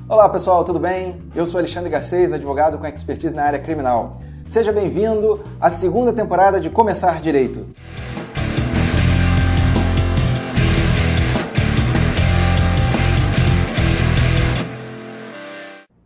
Olá pessoal, tudo bem? Eu sou Alexandre Garcês, advogado com expertise na área criminal. Seja bem-vindo à segunda temporada de Começar Direito.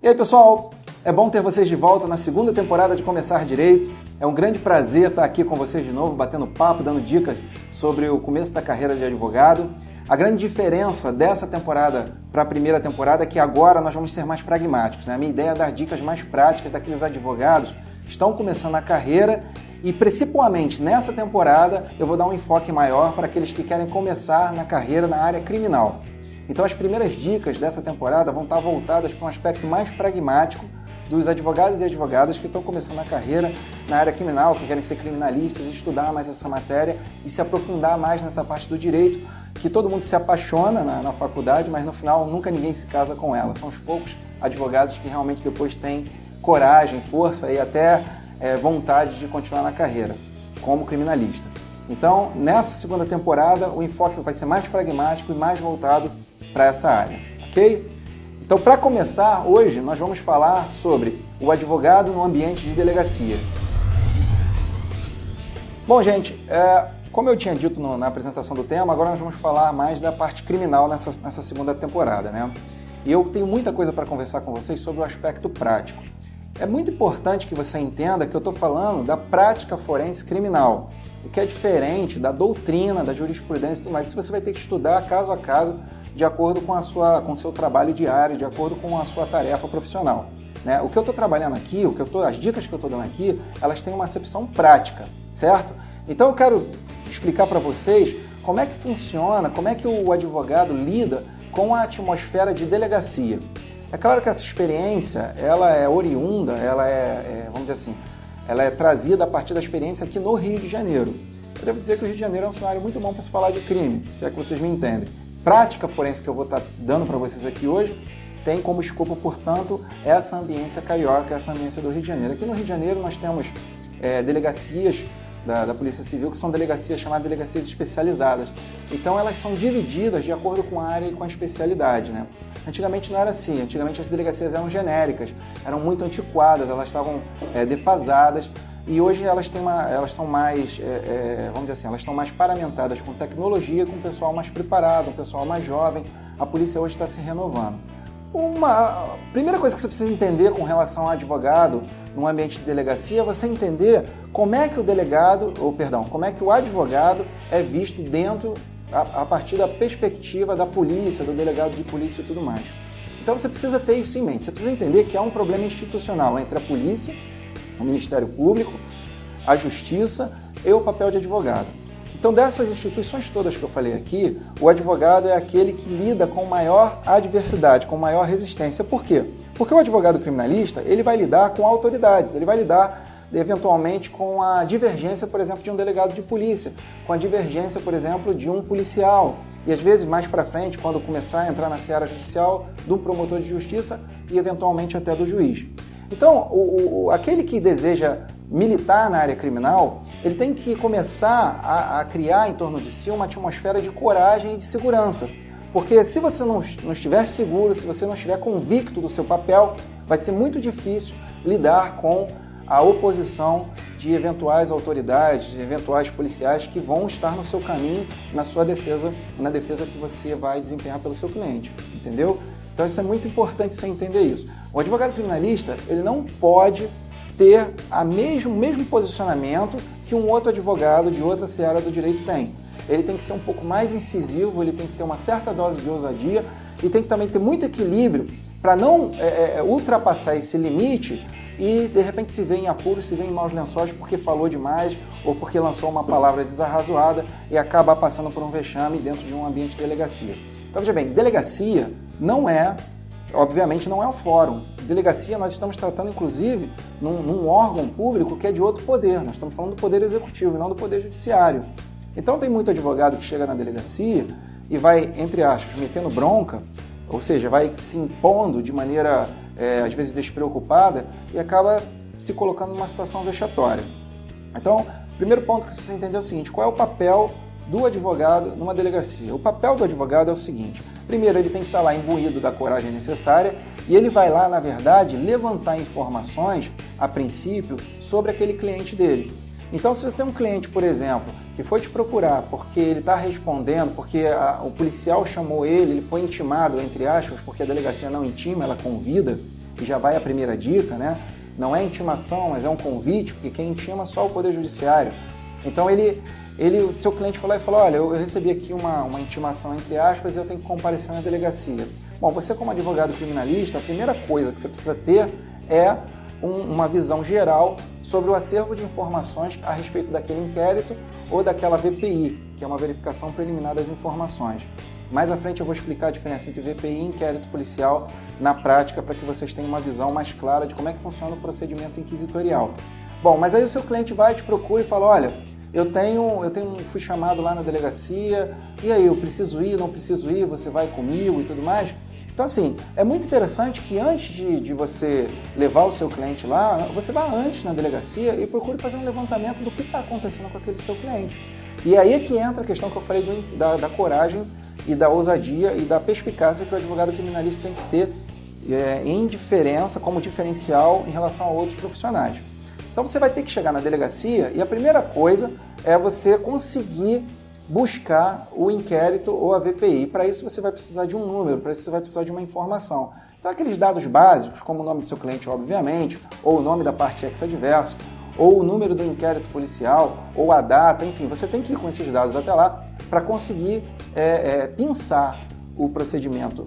E aí pessoal, é bom ter vocês de volta na segunda temporada de Começar Direito. É um grande prazer estar aqui com vocês de novo, batendo papo, dando dicas sobre o começo da carreira de advogado. A grande diferença dessa temporada para a primeira temporada é que agora nós vamos ser mais pragmáticos, né? A minha ideia é dar dicas mais práticas daqueles advogados que estão começando a carreira e, principalmente nessa temporada, eu vou dar um enfoque maior para aqueles que querem começar na carreira na área criminal. Então as primeiras dicas dessa temporada vão estar voltadas para um aspecto mais pragmático dos advogados e advogadas que estão começando a carreira na área criminal, que querem ser criminalistas, estudar mais essa matéria e se aprofundar mais nessa parte do direito, que todo mundo se apaixona na faculdade, mas no final nunca ninguém se casa com ela. São os poucos advogados que realmente depois têm coragem, força e até vontade de continuar na carreira como criminalista. Então, nessa segunda temporada, o enfoque vai ser mais pragmático e mais voltado para essa área, ok? Então, para começar, hoje nós vamos falar sobre o advogado no ambiente de delegacia. Bom, gente, como eu tinha dito na apresentação do tema, agora nós vamos falar mais da parte criminal nessa segunda temporada, né? E eu tenho muita coisa para conversar com vocês sobre o aspecto prático. É muito importante que você entenda que eu estou falando da prática forense criminal, o que é diferente da doutrina, da jurisprudência e tudo mais. Isso você vai ter que estudar caso a caso, de acordo com o seu trabalho diário, de acordo com a sua tarefa profissional, né? O que eu estou trabalhando aqui, as dicas que eu estou dando aqui, elas têm uma acepção prática, certo? Então eu quero explicar para vocês como é que funciona, como é que o advogado lida com a atmosfera de delegacia. É claro que essa experiência, ela é oriunda, vamos dizer assim, ela é trazida a partir da experiência aqui no Rio de Janeiro. Eu devo dizer que o Rio de Janeiro é um cenário muito bom para se falar de crime, se é que vocês me entendem. Prática forense que eu vou estar dando para vocês aqui hoje tem como escopo, portanto, essa ambiência carioca, essa ambiência do Rio de Janeiro. Aqui no Rio de Janeiro nós temos delegacias da Polícia Civil, que são delegacias chamadas delegacias especializadas. Então elas são divididas de acordo com a área e com a especialidade, né? Antigamente não era assim, antigamente as delegacias eram genéricas, eram muito antiquadas, elas estavam defasadas e hoje elas são mais, vamos dizer assim, elas estão mais paramentadas com tecnologia, com um pessoal mais preparado, um pessoal mais jovem. A polícia hoje está se renovando. A primeira coisa que você precisa entender com relação ao advogado num ambiente de delegacia é você entender como é que como é que o advogado é visto dentro, a partir da perspectiva da polícia, do delegado de polícia e tudo mais. Então você precisa ter isso em mente, você precisa entender que há um problema institucional entre a polícia, o Ministério Público, a Justiça e o papel de advogado. Então, dessas instituições todas que eu falei aqui, o advogado é aquele que lida com maior adversidade, com maior resistência. Por quê? Porque o advogado criminalista, ele vai lidar com autoridades, ele vai lidar, eventualmente, com a divergência, por exemplo, de um delegado de polícia, com a divergência, por exemplo, de um policial. E, às vezes, mais para frente, quando começar a entrar na seara judicial, do promotor de justiça e, eventualmente, até do juiz. Então, aquele que deseja militar na área criminal, ele tem que começar a criar em torno de si uma atmosfera de coragem e de segurança. Porque se você não estiver seguro, se você não estiver convicto do seu papel, vai ser muito difícil lidar com a oposição de eventuais autoridades, de eventuais policiais que vão estar no seu caminho, na sua defesa, na defesa que você vai desempenhar pelo seu cliente, entendeu? Então isso é muito importante você entender isso. O advogado criminalista, ele não pode ter o mesmo posicionamento que um outro advogado de outra seara do direito tem. Ele tem que ser um pouco mais incisivo, ele tem que ter uma certa dose de ousadia e tem que também ter muito equilíbrio para não ultrapassar esse limite e de repente se vê em apuros, se vê em maus lençóis porque falou demais ou porque lançou uma palavra desarrazoada e acaba passando por um vexame dentro de um ambiente de delegacia. Então veja bem, delegacia obviamente não é o fórum. Delegacia nós estamos tratando inclusive num órgão público que é de outro poder, nós estamos falando do poder executivo e não do poder judiciário. Então tem muito advogado que chega na delegacia e vai, entre aspas, metendo bronca, ou seja, vai se impondo de maneira, às vezes, despreocupada e acaba se colocando numa situação vexatória. Então, o primeiro ponto que você precisa entender é o seguinte: qual é o papel do advogado numa delegacia? O papel do advogado é o seguinte: primeiro, ele tem que estar lá imbuído da coragem necessária E ele vai lá, na verdade, levantar informações, a princípio, sobre aquele cliente dele. Então, se você tem um cliente, por exemplo, que foi te procurar porque ele está respondendo, porque o policial chamou ele foi intimado, entre aspas, porque a delegacia não intima, ela convida, e já vai a primeira dica, né? Não é intimação, mas é um convite, porque quem intima é só o Poder Judiciário. Então, o seu cliente falou e falou, olha, eu recebi aqui uma intimação, entre aspas, e eu tenho que comparecer na delegacia. Bom, você como advogado criminalista, a primeira coisa que você precisa ter é uma visão geral sobre o acervo de informações a respeito daquele inquérito ou daquela VPI, que é uma verificação preliminar das informações. Mais à frente eu vou explicar a diferença entre VPI e inquérito policial na prática para que vocês tenham uma visão mais clara de como é que funciona o procedimento inquisitorial. Bom, mas aí o seu cliente vai, te procura e fala, olha, fui chamado lá na delegacia, e aí, eu preciso ir, não preciso ir, você vai comigo e tudo mais? Então, assim, é muito interessante que antes de você levar o seu cliente lá, você vá antes na delegacia e procure fazer um levantamento do que está acontecendo com aquele seu cliente. E aí é que entra a questão que eu falei da coragem e da ousadia e da perspicácia que o advogado criminalista tem que ter em diferença, como diferencial em relação a outros profissionais. Então você vai ter que chegar na delegacia e a primeira coisa é você conseguir buscar o inquérito ou a VPI. Para isso você vai precisar de um número, para isso você vai precisar de uma informação. Então aqueles dados básicos, como o nome do seu cliente, obviamente, ou o nome da parte ex-adverso, ou o número do inquérito policial, ou a data, enfim, você tem que ir com esses dados até lá para conseguir pensar o procedimento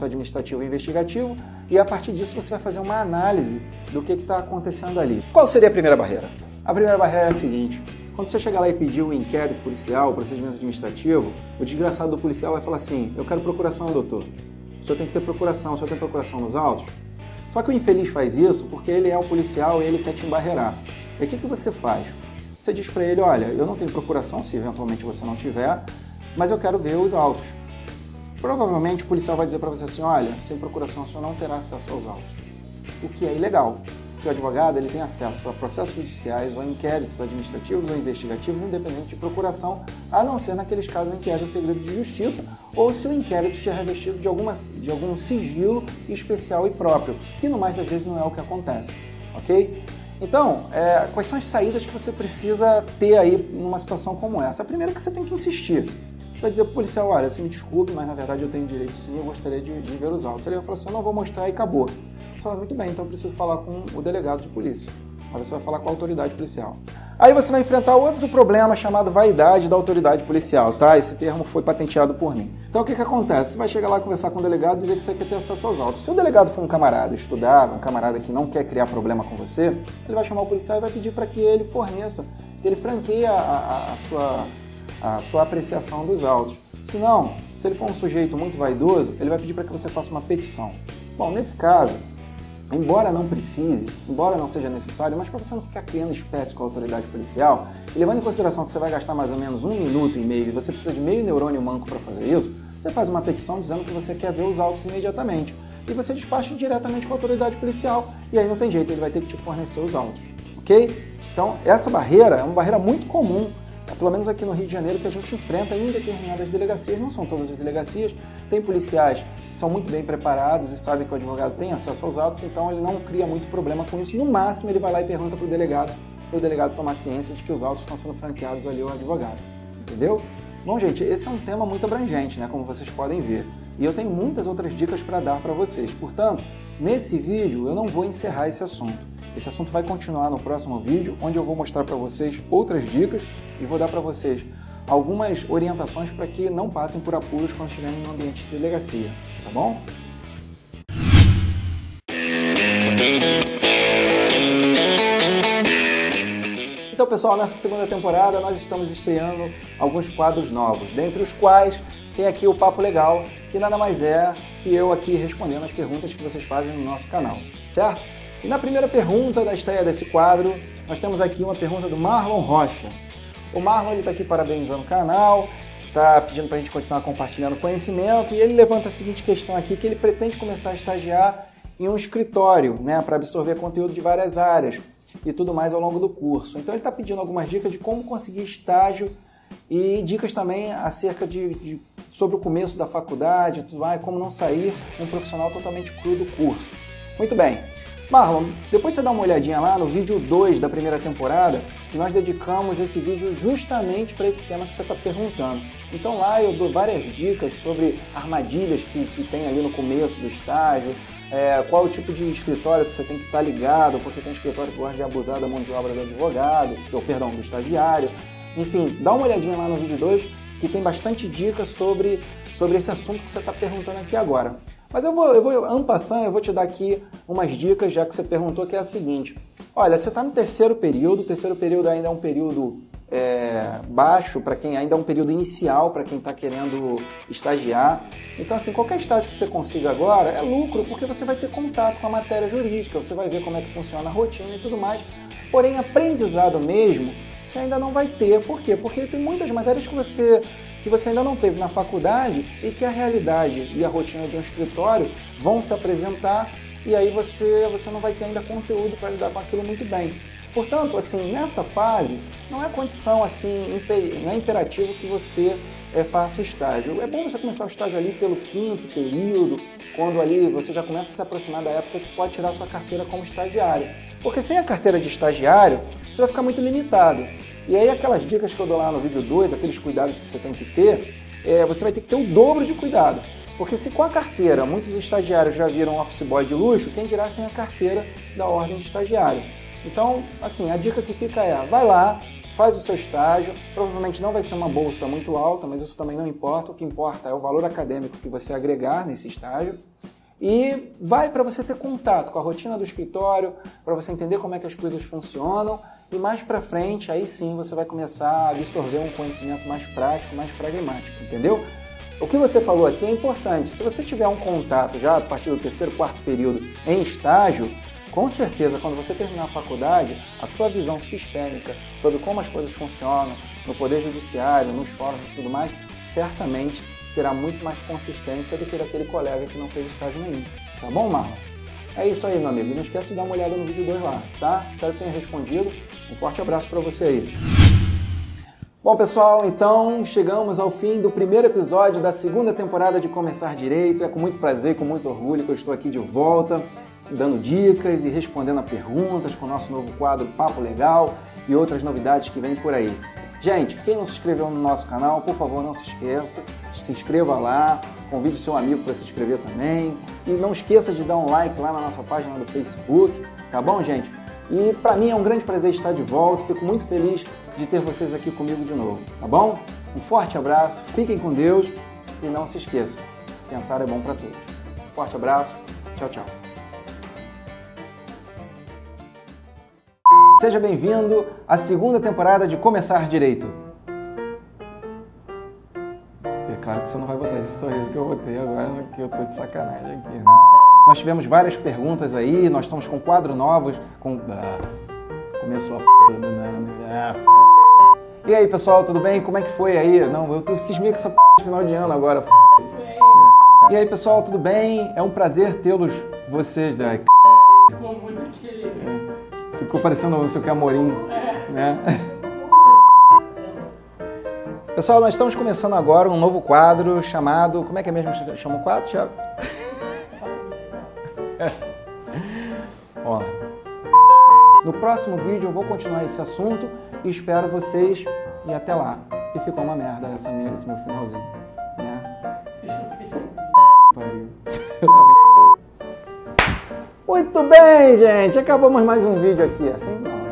administrativo e investigativo, e a partir disso você vai fazer uma análise do que está acontecendo ali. Qual seria a primeira barreira? A primeira barreira é a seguinte: quando você chegar lá e pedir o inquérito policial, o procedimento administrativo, o desgraçado do policial vai falar assim, eu quero procuração, doutor. O senhor tem que ter procuração, o senhor tem procuração nos autos? Só que o infeliz faz isso porque ele é o policial e ele quer te embarrear. E o que você faz? Você diz para ele, olha, eu não tenho procuração, se eventualmente você não tiver, mas eu quero ver os autos. Provavelmente o policial vai dizer para você assim, olha, sem procuração o senhor não terá acesso aos autos. O que é ilegal, porque o advogado ele tem acesso a processos judiciais ou a inquéritos administrativos ou investigativos independente de procuração, a não ser naqueles casos em que haja segredo de justiça ou se o inquérito estiver revestido de algum sigilo especial e próprio, que no mais das vezes não é o que acontece, ok? Então, quais são as saídas que você precisa ter aí numa situação como essa? A primeira é que você tem que insistir. Você vai dizer para o policial, olha, você me desculpe, mas na verdade eu tenho direito sim, eu gostaria de ver os autos. Ele vai falar assim, eu não vou mostrar e acabou. Você fala, muito bem, então eu preciso falar com o delegado de polícia. Aí você vai falar com a autoridade policial. Aí você vai enfrentar outro problema chamado vaidade da autoridade policial, tá? Esse termo foi patenteado por mim. Então o que acontece? Você vai chegar lá conversar com o delegado e dizer que você quer ter acesso aos autos. Se o delegado for um camarada estudado, um camarada que não quer criar problema com você, ele vai chamar o policial e vai pedir para que ele forneça, que ele franqueie a sua apreciação dos autos. Se não, se ele for um sujeito muito vaidoso, ele vai pedir para que você faça uma petição. Bom, nesse caso, embora não precise, embora não seja necessário, mas para você não ficar criando espécie com a autoridade policial, e levando em consideração que você vai gastar mais ou menos 1 minuto e meio e você precisa de meio neurônio manco para fazer isso, você faz uma petição dizendo que você quer ver os autos imediatamente. E você despacha diretamente com a autoridade policial, e aí não tem jeito, ele vai ter que te fornecer os autos, ok? Então, essa barreira é uma barreira muito comum, pelo menos aqui no Rio de Janeiro, que a gente enfrenta em determinadas delegacias, não são todas as delegacias, tem policiais que são muito bem preparados e sabem que o advogado tem acesso aos autos, então ele não cria muito problema com isso. No máximo, ele vai lá e pergunta para o delegado tomar ciência de que os autos estão sendo franqueados ali ao advogado, entendeu? Bom, gente, esse é um tema muito abrangente, né, como vocês podem ver, e eu tenho muitas outras dicas para dar para vocês. Portanto, nesse vídeo eu não vou encerrar esse assunto. Esse assunto vai continuar no próximo vídeo, onde eu vou mostrar para vocês outras dicas e vou dar para vocês algumas orientações para que não passem por apuros quando estiverem no ambiente de delegacia, tá bom? Então, pessoal, nessa segunda temporada nós estamos estreando alguns quadros novos, dentre os quais tem aqui o Papo Legal, que nada mais é que eu aqui respondendo as perguntas que vocês fazem no nosso canal, certo? E na primeira pergunta da estreia desse quadro, nós temos aqui uma pergunta do Marlon Rocha. O Marlon está aqui parabenizando o canal, está pedindo para a gente continuar compartilhando conhecimento, e ele levanta a seguinte questão aqui, que ele pretende começar a estagiar em um escritório, né, para absorver conteúdo de várias áreas e tudo mais ao longo do curso. Então ele está pedindo algumas dicas de como conseguir estágio e dicas também acerca sobre o começo da faculdade, tudo mais, como não sair um profissional totalmente cru do curso. Muito bem. Marlon, depois você dá uma olhadinha lá no vídeo 2 da primeira temporada, que nós dedicamos esse vídeo justamente para esse tema que você está perguntando. Então lá eu dou várias dicas sobre armadilhas que tem ali no começo do estágio, qual o tipo de escritório que você tem que estar ligado, porque tem escritório que gosta de abusar da mão de obra do advogado, do estagiário. Enfim, dá uma olhadinha lá no vídeo 2, que tem bastante dicas sobre esse assunto que você está perguntando aqui agora. Mas eu vou en passant, eu vou te dar aqui umas dicas, já que você perguntou, que é a seguinte. Olha, você está no terceiro período, o terceiro período ainda é um período baixo, para quem ainda é um período inicial, para quem está querendo estagiar. Então, assim, qualquer estágio que você consiga agora é lucro, porque você vai ter contato com a matéria jurídica, você vai ver como é que funciona a rotina e tudo mais. Porém, aprendizado mesmo, você ainda não vai ter. Por quê? Porque tem muitas matérias que você ainda não teve na faculdade e que a realidade e a rotina de um escritório vão se apresentar e aí você não vai ter ainda conteúdo para lidar com aquilo muito bem. Portanto, assim, nessa fase, não é condição, assim, não é imperativo que você faça o estágio. É bom você começar o estágio ali pelo 5º período, quando ali você já começa a se aproximar da época que pode tirar sua carteira como estagiário. Porque sem a carteira de estagiário, você vai ficar muito limitado. E aí aquelas dicas que eu dou lá no vídeo 2, aqueles cuidados que você tem que ter, você vai ter que ter o dobro de cuidado. Porque se com a carteira muitos estagiários já viram office boy de luxo, quem dirá sem a carteira da ordem de estagiário? Então, assim, a dica que fica vai lá, faz o seu estágio, provavelmente não vai ser uma bolsa muito alta, mas isso também não importa, o que importa é o valor acadêmico que você agregar nesse estágio. E vai para você ter contato com a rotina do escritório, para você entender como é que as coisas funcionam e mais para frente, aí sim você vai começar a absorver um conhecimento mais prático, mais pragmático, entendeu? O que você falou aqui é importante. Se você tiver um contato já a partir do 3º, 4º período em estágio, com certeza, quando você terminar a faculdade, a sua visão sistêmica sobre como as coisas funcionam no Poder Judiciário, nos fóruns e tudo mais, certamente terá muito mais consistência do que daquele colega que não fez estágio nenhum. Tá bom, Marlon? É isso aí, meu amigo. Não esquece de dar uma olhada no vídeo 2 lá, tá? Espero que tenha respondido. Um forte abraço para você aí. Bom, pessoal, então chegamos ao fim do primeiro episódio da 2ª temporada de Começar Direito. É com muito prazer e com muito orgulho que eu estou aqui de volta, dando dicas e respondendo a perguntas com o nosso novo quadro Papo Legal e outras novidades que vêm por aí. Gente, quem não se inscreveu no nosso canal, por favor, não se esqueça, se inscreva lá, convide o seu amigo para se inscrever também e não esqueça de dar um like lá na nossa página do Facebook, tá bom, gente? E para mim é um grande prazer estar de volta, fico muito feliz de ter vocês aqui comigo de novo, tá bom? Um forte abraço, fiquem com Deus e não se esqueçam, pensar é bom para todos. Um forte abraço, tchau, tchau. Seja bem-vindo à 2ª temporada de Começar Direito. É claro que você não vai botar esse sorriso que eu botei agora, que eu tô de sacanagem aqui, né? Nós tivemos várias perguntas aí, nós estamos com quadros novos, começou a E aí, pessoal, tudo bem? Como é que foi aí? Não, eu cismei com essa de final de ano agora. E aí, pessoal, tudo bem? É um prazer tê-los, vocês, né? Ficou muito aquele... Ficou parecendo não sei o que, Amorim, né? Pessoal, nós estamos começando agora um novo quadro chamado... Como é que é mesmo que chama o quadro, Thiago? Ó, no próximo vídeo eu vou continuar esse assunto e espero vocês e até lá. E ficou uma merda esse meu finalzinho, né? Pariu. Eu também. Muito bem, gente. Acabamos mais um vídeo aqui. Assim não.